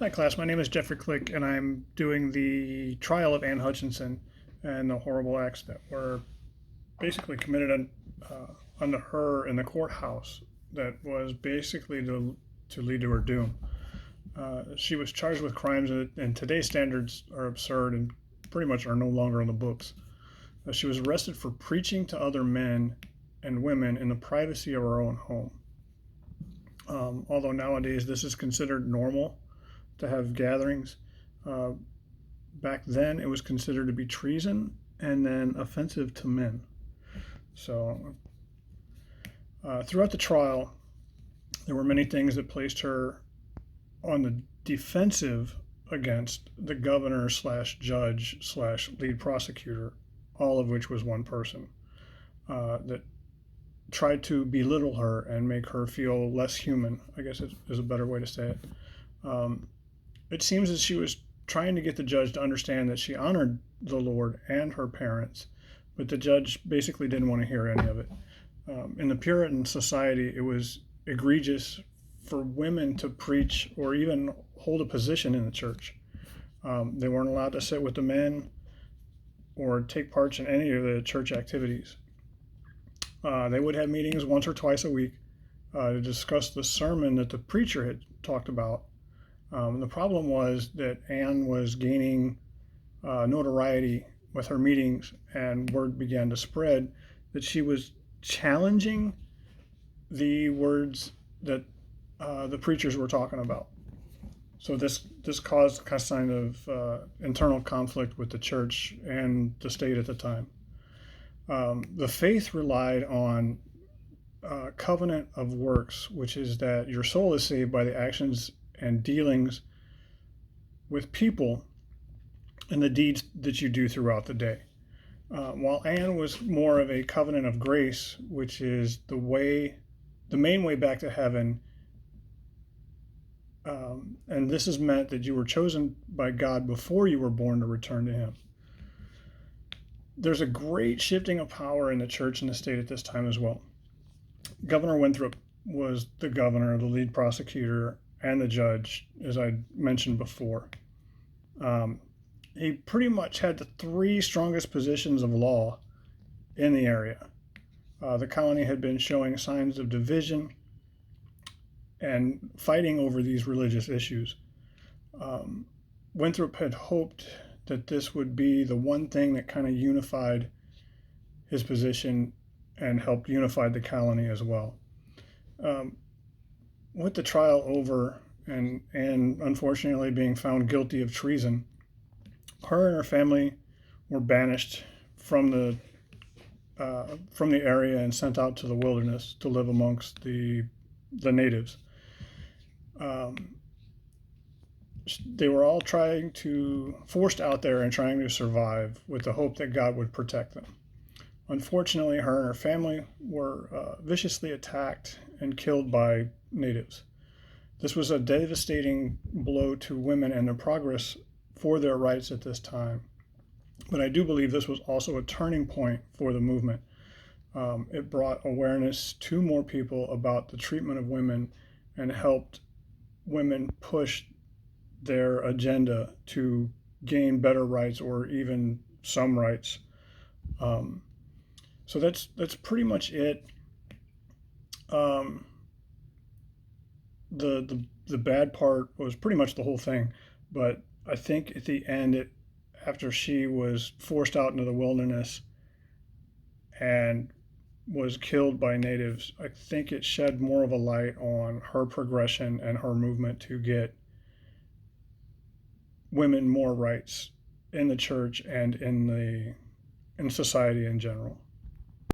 Hi, class. My name is Jeffrey Click, and I'm doing the trial of Ann Hutchinson and the horrible acts that were basically committed unto her in the courthouse that was basically to lead to her doom. She was charged with crimes that, in today's standards, are absurd and pretty much are no longer on the books. She was arrested for preaching to other men and women in the privacy of her own home. Although nowadays this is considered normal to have gatherings. Uh, Back then, it was considered to be treason and then offensive to men. So, throughout the trial, there were many things that placed her on the defensive against the governor slash judge slash lead prosecutor, all of which was one person, that tried to belittle her and make her feel less human, I guess is a better way to say it. Um, it seems that she was trying to get the judge to understand that she honored the Lord and her parents, but the judge basically didn't want to hear any of it. In the Puritan society, it was egregious for women to preach or even hold a position in the church. They weren't allowed to sit with the men or take part in any of the church activities. They would have meetings once or twice a week to discuss the sermon that the preacher had talked about. The problem was that Anne was gaining notoriety with her meetings, and word began to spread that she was challenging the words that the preachers were talking about. So this caused a kind of internal conflict with the church and the state at the time. The faith relied on covenant of works, which is that your soul is saved by the actions and dealings with people and the deeds that you do throughout the day. While Anne was more of a covenant of grace, which is the main way back to heaven, and this has meant that you were chosen by God before you were born to return to Him. There's a great shifting of power in the church and the state at this time as well. Governor Winthrop was the governor, the lead prosecutor, and the judge, as I mentioned before. He pretty much had the three strongest positions of law in the area. The colony had been showing signs of division and fighting over these religious issues. Winthrop had hoped that this would be the one thing that kind of unified his position and helped unify the colony as well. With the trial over and unfortunately being found guilty of treason, her and her family were banished from the area and sent out to the wilderness to live amongst the natives. They were all forced out there and trying to survive with the hope that God would protect them. Unfortunately, her and her family were viciously attacked and killed by natives. This was a devastating blow to women and their progress for their rights at this time. But I do believe this was also a turning point for the movement. It brought awareness to more people about the treatment of women and helped women push their agenda to gain better rights or even some rights. So that's pretty much it. The bad part was pretty much the whole thing, but I think at the end, after she was forced out into the wilderness and was killed by natives, I think it shed more of a light on her progression and her movement to get women more rights in the church and in society in general.